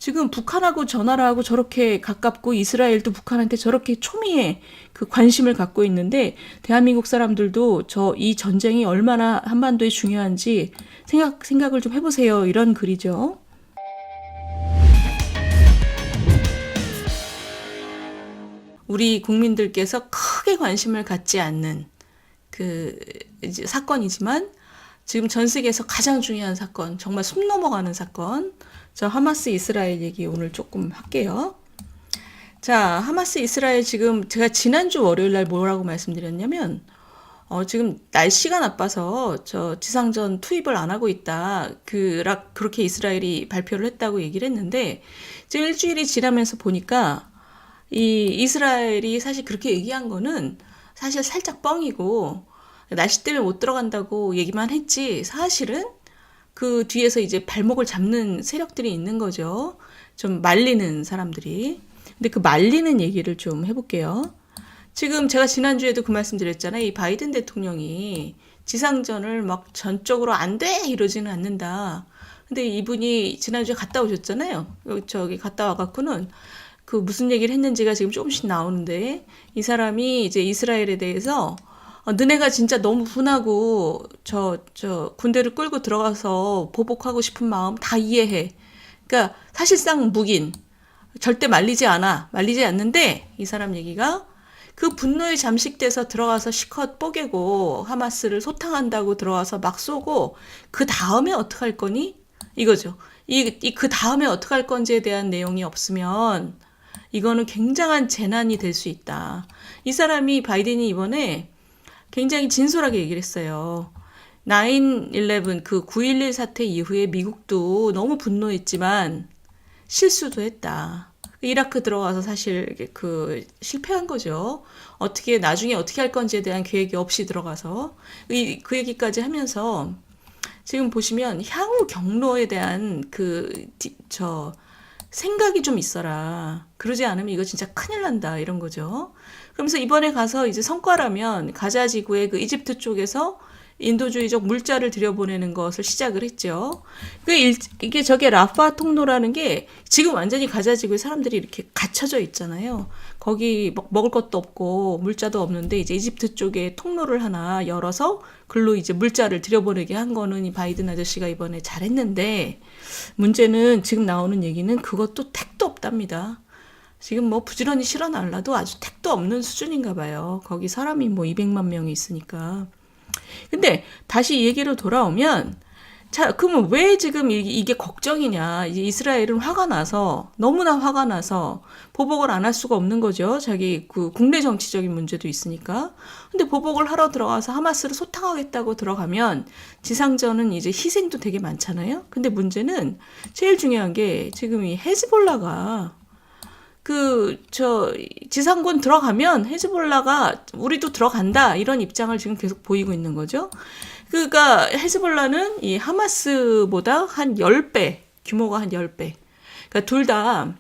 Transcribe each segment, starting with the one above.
지금 북한하고 저 나라하고 저렇게 가깝고 이스라엘도 북한한테 저렇게 초미의 그 관심을 갖고 있는데 대한민국 사람들도 이 전쟁이 얼마나 한반도에 중요한지 생각을 좀 해보세요. 이런 글이죠. 우리 국민들께서 크게 관심을 갖지 않는 그 이제 사건이지만 지금 전 세계에서 가장 중요한 사건, 정말 숨 넘어가는 사건. 저 하마스 이스라엘 얘기 오늘 조금 할게요. 자, 하마스 이스라엘 지금 제가 지난주 월요일 날 뭐라고 말씀드렸냐면 지금 날씨가 나빠서 저 지상전 투입을 안 하고 있다. 그렇게 이스라엘이 발표를 했다고 얘기를 했는데 지금 일주일이 지나면서 보니까 이 이스라엘이 사실 그렇게 얘기한 거는 사실 살짝 뻥이고 날씨 때문에 못 들어간다고 얘기만 했지 사실은 그 뒤에서 이제 발목을 잡는 세력들이 있는 거죠. 좀 말리는 사람들이. 근데 그 말리는 얘기를 좀 해볼게요. 지금 제가 지난주에도 그 말씀 드렸잖아요. 이 바이든 대통령이 지상전을 막 전적으로 안 돼! 이러지는 않는다. 근데 이분이 지난주에 갔다 오셨잖아요. 저기 갔다 와갖고는 그 무슨 얘기를 했는지가 지금 조금씩 나오는데 이 사람이 이제 이스라엘에 대해서 너네가 진짜 너무 분하고 군대를 끌고 들어가서 보복하고 싶은 마음 다 이해해. 그러니까 사실상 묵인. 절대 말리지 않는데 이 사람 얘기가 그 분노에 잠식돼서 들어가서 실컷 뽀개고 하마스를 소탕한다고 들어가서 막 쏘고 그 다음에 어떡할 거니? 이거죠. 그 다음에 어떡할 건지에 대한 내용이 없으면 이거는 굉장한 재난이 될 수 있다. 이 사람이 바이든이 이번에 굉장히 진솔하게 얘기를 했어요. 9/11 그 9.11 사태 이후에 미국도 너무 분노했지만 실수도 했다. 이라크 들어가서 사실 실패한 거죠. 나중에 어떻게 할 건지에 대한 계획이 없이 들어가서 그 얘기까지 하면서 지금 보시면 향후 경로에 대한 생각이 좀 있어라. 그러지 않으면 이거 진짜 큰일 난다. 이런 거죠. 그러면서 이번에 가서 이제 성과라면 가자 지구의 그 이집트 쪽에서 인도주의적 물자를 들여보내는 것을 시작을 했죠. 이게 저게 라파 통로라는 게 지금 완전히 가자 지구에 사람들이 이렇게 갇혀져 있잖아요. 거기 먹을 것도 없고 물자도 없는데 이제 이집트 쪽에 통로를 하나 열어서 글로 이제 물자를 들여보내게 한 거는 이 바이든 아저씨가 이번에 잘했는데 문제는 지금 나오는 얘기는 그것도 택도 없답니다. 지금 뭐 부지런히 실어 날라도 아주 택도 없는 수준인가 봐요. 거기 사람이 뭐 200만 명이 있으니까. 근데 다시 이 얘기로 돌아오면 자, 그러면 왜 지금 이게 걱정이냐. 이제 이스라엘은 너무나 화가 나서 보복을 안 할 수가 없는 거죠. 자기 국내 정치적인 문제도 있으니까. 근데 보복을 하러 들어가서 하마스를 소탕하겠다고 들어가면 지상전은 이제 희생도 되게 많잖아요. 근데 문제는 제일 중요한 게 지금 이 헤즈볼라가 지상군 들어가면 헤즈볼라가 우리도 들어간다 이런 입장을 지금 계속 보이고 있는 거죠. 그러니까 헤즈볼라는 이 하마스보다 한 10배, 규모가 한 10배. 그러니까 둘 다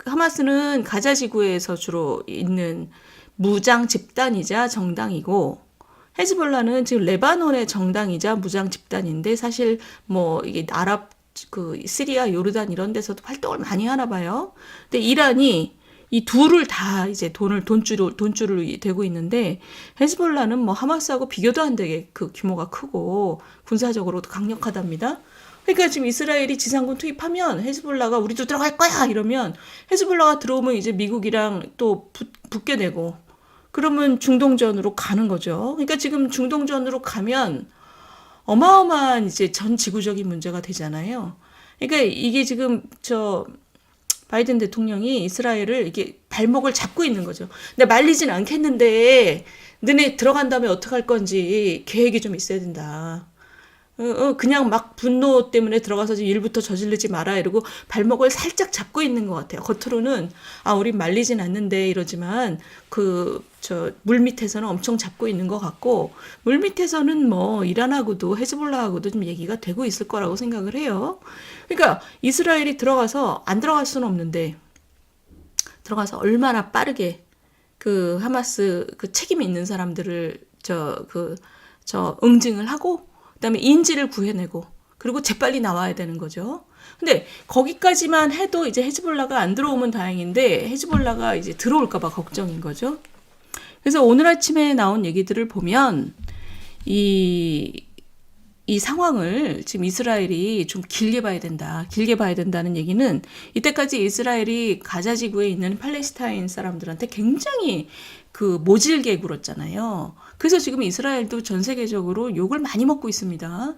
하마스는 가자 지구에서 주로 있는 무장 집단이자 정당이고 헤즈볼라는 지금 레바논의 정당이자 무장 집단인데 사실 뭐 이게 시리아, 요르단 이런 데서도 활동을 많이 하나 봐요. 근데 이란이 이 둘을 다 이제 돈줄을 대고 있는데 헤즈볼라는 뭐 하마스하고 비교도 안 되게 그 규모가 크고 군사적으로도 강력하답니다. 그러니까 지금 이스라엘이 지상군 투입하면 헤즈볼라가 우리도 들어갈 거야 이러면 헤즈볼라가 들어오면 이제 미국이랑 또 붙게 되고 그러면 중동전으로 가는 거죠. 그러니까 지금 중동전으로 가면 어마어마한 이제 전 지구적인 문제가 되잖아요. 그러니까 이게 지금 바이든 대통령이 이스라엘을 이게 발목을 잡고 있는 거죠. 근데 말리진 않겠는데 너네 들어간 다음에 어떡할 건지 계획이 좀 있어야 된다. 그냥 막 분노 때문에 들어가서 일부터 저지르지 마라 이러고 발목을 살짝 잡고 있는 것 같아요. 겉으로는 우린 말리진 않는데 이러지만 물 밑에서는 엄청 잡고 있는 것 같고 물 밑에서는 뭐 이란하고도 헤즈볼라하고도 좀 얘기가 되고 있을 거라고 생각을 해요. 그러니까 이스라엘이 안 들어갈 수는 없는데 들어가서 얼마나 빠르게 하마스 책임 있는 사람들을 응징을 하고 그다음에 인질을 구해내고 그리고 재빨리 나와야 되는 거죠. 근데 거기까지만 해도 이제 헤즈볼라가 안 들어오면 다행인데 헤즈볼라가 이제 들어올까봐 걱정인 거죠. 그래서 오늘 아침에 나온 얘기들을 보면 이 상황을 지금 이스라엘이 좀 길게 봐야 된다. 길게 봐야 된다는 얘기는 이때까지 이스라엘이 가자 지구에 있는 팔레스타인 사람들한테 굉장히 그 모질게 굴었잖아요. 그래서 지금 이스라엘도 전 세계적으로 욕을 많이 먹고 있습니다.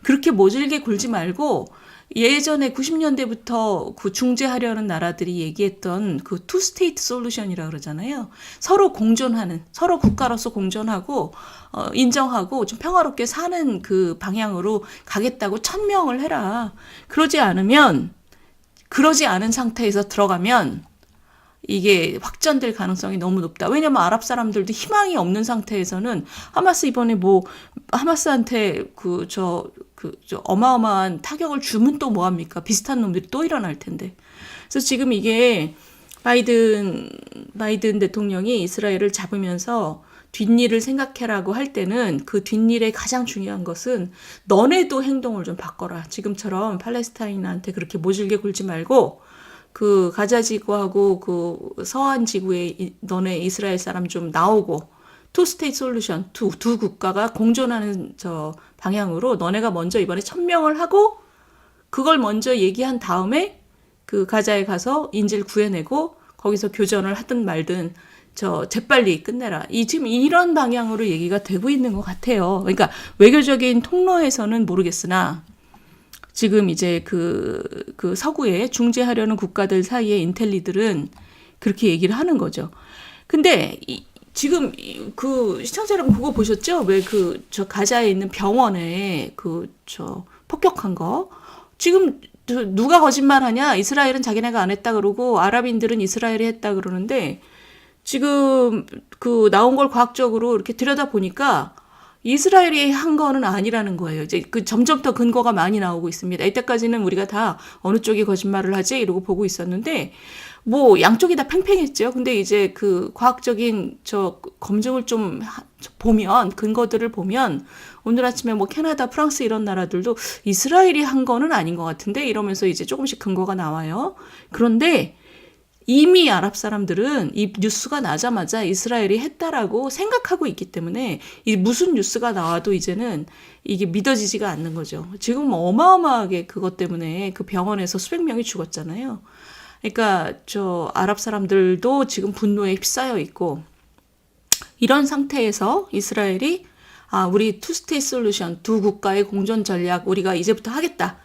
그렇게 모질게 굴지 말고 예전에 90년대부터 그 중재하려는 나라들이 얘기했던 그 투 스테이트 솔루션이라 그러잖아요. 서로 공존하는, 서로 국가로서 공존하고 인정하고 좀 평화롭게 사는 그 방향으로 가겠다고 천명을 해라. 그러지 않은 상태에서 들어가면 이게 확전될 가능성이 너무 높다. 왜냐면 아랍 사람들도 희망이 없는 상태에서는 하마스 이번에 뭐 하마스한테 저 어마어마한 타격을 주면 또 뭐합니까? 비슷한 놈들이 또 일어날 텐데. 그래서 지금 이게 바이든 대통령이 이스라엘을 잡으면서 뒷일을 생각해라고 할 때는 그 뒷일의 가장 중요한 것은 너네도 행동을 좀 바꿔라. 지금처럼 팔레스타인한테 그렇게 모질게 굴지 말고 그 가자 지구하고 그 서한 지구에 너네 이스라엘 사람 좀 나오고 투 스테이트 솔루션 두 국가가 공존하는 저 방향으로 너네가 먼저 이번에 천명을 하고 그걸 먼저 얘기한 다음에 그 가자에 가서 인질 구해내고 거기서 교전을 하든 말든 저 재빨리 끝내라. 지금 이런 방향으로 얘기가 되고 있는 것 같아요. 그러니까 외교적인 통로에서는 모르겠으나 지금 이제 그 서구에 중재하려는 국가들 사이의 인텔리들은 그렇게 얘기를 하는 거죠. 근데 지금 그 시청자 여러분 그거 보셨죠? 왜 저 가자에 있는 병원에 폭격한 거? 지금 누가 거짓말하냐? 이스라엘은 자기네가 안 했다 그러고 아랍인들은 이스라엘이 했다 그러는데 지금 그 나온 걸 과학적으로 이렇게 들여다 보니까 이스라엘이 한 거는 아니라는 거예요. 이제 점점 더 근거가 많이 나오고 있습니다. 이때까지는 우리가 다 어느 쪽이 거짓말을 하지 이러고 보고 있었는데 뭐 양쪽이 다 팽팽했죠. 근데 이제 그 과학적인 검증을 좀 보면 근거들을 보면 오늘 아침에 뭐 캐나다, 프랑스 이런 나라들도 이스라엘이 한 거는 아닌 것 같은데 이러면서 이제 조금씩 근거가 나와요. 그런데 이미 아랍 사람들은 이 뉴스가 나자마자 이스라엘이 했다라고 생각하고 있기 때문에 이 무슨 뉴스가 나와도 이제는 이게 믿어지지가 않는 거죠. 지금 어마어마하게 그것 때문에 그 병원에서 수백 명이 죽었잖아요. 그러니까 아랍 사람들도 지금 분노에 휩싸여 있고 이런 상태에서 이스라엘이 우리 투 스테이트 솔루션 두 국가의 공존 전략 우리가 이제부터 하겠다.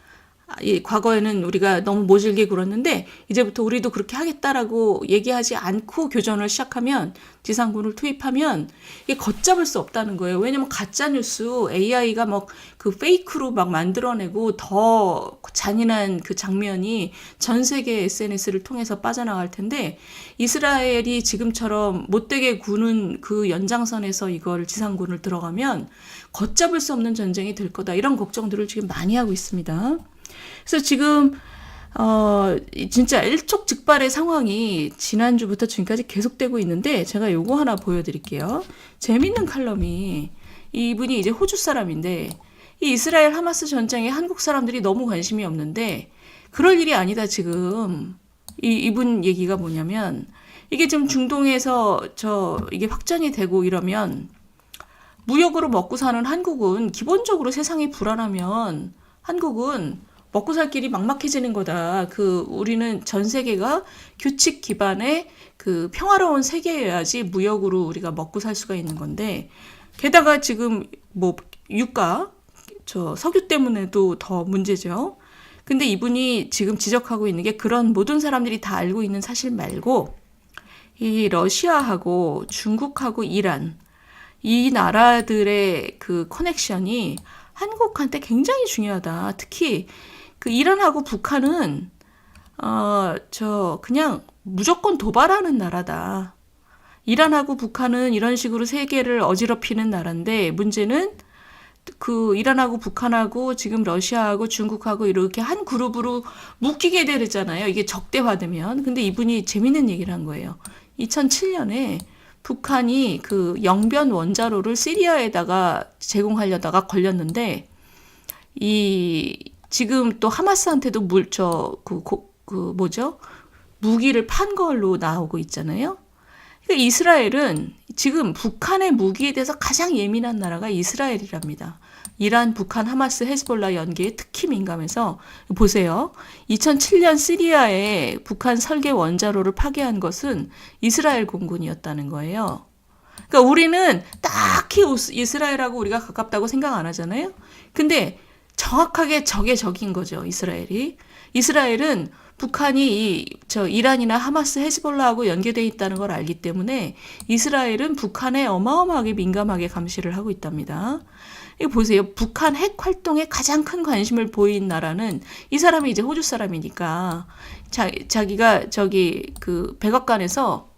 과거에는 우리가 너무 모질게 굴었는데 이제부터 우리도 그렇게 하겠다라고 얘기하지 않고 교전을 시작하면 지상군을 투입하면 이게 걷잡을 수 없다는 거예요. 왜냐면 가짜뉴스 AI가 막 그 페이크로 막 만들어내고 더 잔인한 그 장면이 전 세계 SNS를 통해서 빠져나갈 텐데 이스라엘이 지금처럼 못되게 구는 그 연장선에서 이걸 지상군을 들어가면 걷잡을 수 없는 전쟁이 될 거다. 이런 걱정들을 지금 많이 하고 있습니다. 그래서 지금 진짜 일촉즉발의 상황이 지난주부터 지금까지 계속되고 있는데 제가 요거 하나 보여드릴게요. 재밌는 칼럼이 이분이 이제 호주 사람인데 이 이스라엘 하마스 전쟁에 한국 사람들이 너무 관심이 없는데 그럴 일이 아니다 지금. 이분 얘기가 뭐냐면 이게 지금 중동에서 이게 확전이 되고 이러면 무역으로 먹고 사는 한국은 기본적으로 세상이 불안하면 한국은 먹고 살 길이 막막해지는 거다. 우리는 전 세계가 규칙 기반의 그 평화로운 세계여야지 무역으로 우리가 먹고 살 수가 있는 건데, 게다가 지금 뭐 유가, 석유 때문에도 더 문제죠. 근데 이분이 지금 지적하고 있는 게 그런 모든 사람들이 다 알고 있는 사실 말고, 이 러시아하고 중국하고 이란, 이 나라들의 그 커넥션이 한국한테 굉장히 중요하다. 특히 그 이란하고 북한은 그냥 무조건 도발하는 나라다. 이란하고 북한은 이런 식으로 세계를 어지럽히는 나라인데 문제는 그 이란하고 북한하고 지금 러시아하고 중국하고 이렇게 한 그룹으로 묶이게 되잖아요. 이게 적대화되면. 근데 이분이 재밌는 얘기를 한 거예요. 2007년에 북한이 그 영변 원자로를 시리아에다가 제공하려다가 걸렸는데 지금 또 하마스한테도 뭐죠? 무기를 판 걸로 나오고 있잖아요. 그러니까 이스라엘은 지금 북한의 무기에 대해서 가장 예민한 나라가 이스라엘이랍니다. 이란, 북한, 하마스, 헤즈볼라 연계에 특히 민감해서 보세요. 2007년 시리아에 북한 설계 원자로를 파괴한 것은 이스라엘 공군이었다는 거예요. 그러니까 우리는 딱히 이스라엘하고 우리가 가깝다고 생각 안 하잖아요. 근데 정확하게 적의 적인 거죠, 이스라엘이. 이스라엘은 북한이 이란이나 하마스, 헤즈볼라하고 연계되어 있다는 걸 알기 때문에 이스라엘은 북한에 어마어마하게 민감하게 감시를 하고 있답니다. 이거 보세요. 북한 핵 활동에 가장 큰 관심을 보인 나라는 이 사람이 이제 호주 사람이니까 자기가 그 백악관에서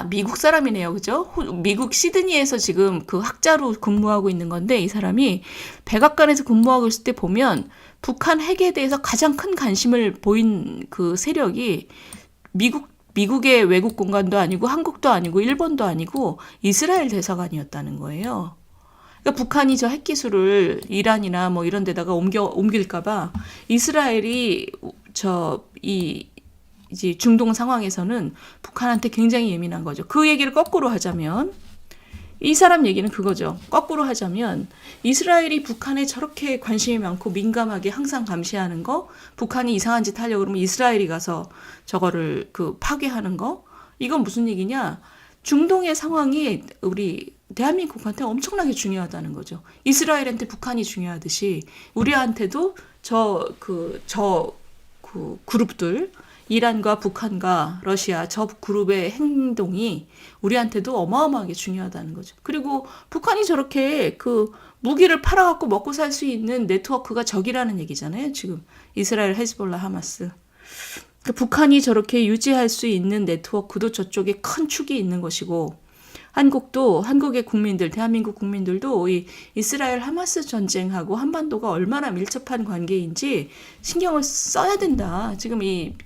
미국 사람이네요. 그죠? 미국 시드니에서 지금 그 학자로 근무하고 있는 건데 이 사람이 백악관에서 근무하고 있을 때 보면 북한 핵에 대해서 가장 큰 관심을 보인 그 세력이 미국의 외국 공간도 아니고 한국도 아니고 일본도 아니고 이스라엘 대사관이었다는 거예요. 그러니까 북한이 저 핵기술을 이란이나 뭐 이런 데다가 옮길까봐 이스라엘이 이제 중동 상황에서는 북한한테 굉장히 예민한 거죠. 그 얘기를 거꾸로 하자면 이 사람 얘기는 그거죠. 거꾸로 하자면 이스라엘이 북한에 저렇게 관심이 많고 민감하게 항상 감시하는 거, 북한이 이상한 짓 하려고 그러면 이스라엘이 가서 저거를 파괴하는 거, 이건 무슨 얘기냐? 중동의 상황이 우리 대한민국한테 엄청나게 중요하다는 거죠. 이스라엘한테 북한이 중요하듯이 우리한테도 그룹들, 이란과 북한과 러시아 저 그룹의 행동이 우리한테도 어마어마하게 중요하다는 거죠. 그리고 북한이 저렇게 무기를 팔아갖고 먹고 살 수 있는 네트워크가 적이라는 얘기잖아요. 지금 이스라엘, 헤즈볼라, 하마스. 북한이 저렇게 유지할 수 있는 네트워크도 저쪽에 큰 축이 있는 것이고 한국의 국민들, 대한민국 국민들도 이 이스라엘 하마스 전쟁하고 한반도가 얼마나 밀접한 관계인지 신경을 써야 된다. 지금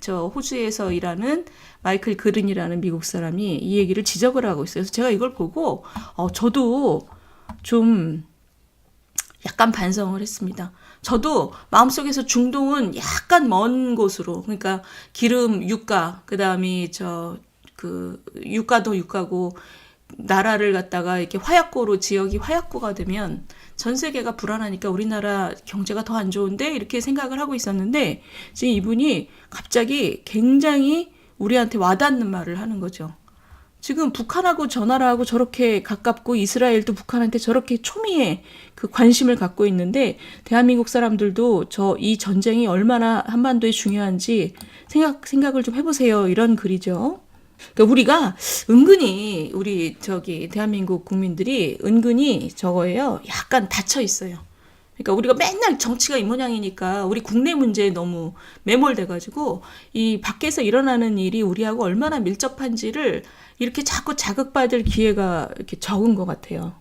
호주에서 일하는 마이클 그린이라는 미국 사람이 이 얘기를 지적을 하고 있어요. 그래서 제가 이걸 보고 저도 좀 약간 반성을 했습니다. 저도 마음속에서 중동은 약간 먼 곳으로, 그러니까 기름, 유가, 그다음에 유가도 유가고 나라를 갖다가 이렇게 지역이 화약고가 되면 전 세계가 불안하니까 우리나라 경제가 더 안 좋은데 이렇게 생각을 하고 있었는데 지금 이분이 갑자기 굉장히 우리한테 와닿는 말을 하는 거죠. 지금 북한하고 저 나라하고 저렇게 가깝고 이스라엘도 북한한테 저렇게 초미의 그 관심을 갖고 있는데 대한민국 사람들도 이 전쟁이 얼마나 한반도에 중요한지 생각을 좀 해보세요. 이런 글이죠. 그러니까 우리가 은근히 대한민국 국민들이 은근히 저거예요. 약간 닫혀 있어요. 그러니까 우리가 맨날 정치가 이 모양이니까 우리 국내 문제에 너무 매몰돼가지고 이 밖에서 일어나는 일이 우리하고 얼마나 밀접한지를 이렇게 자꾸 자극받을 기회가 이렇게 적은 것 같아요.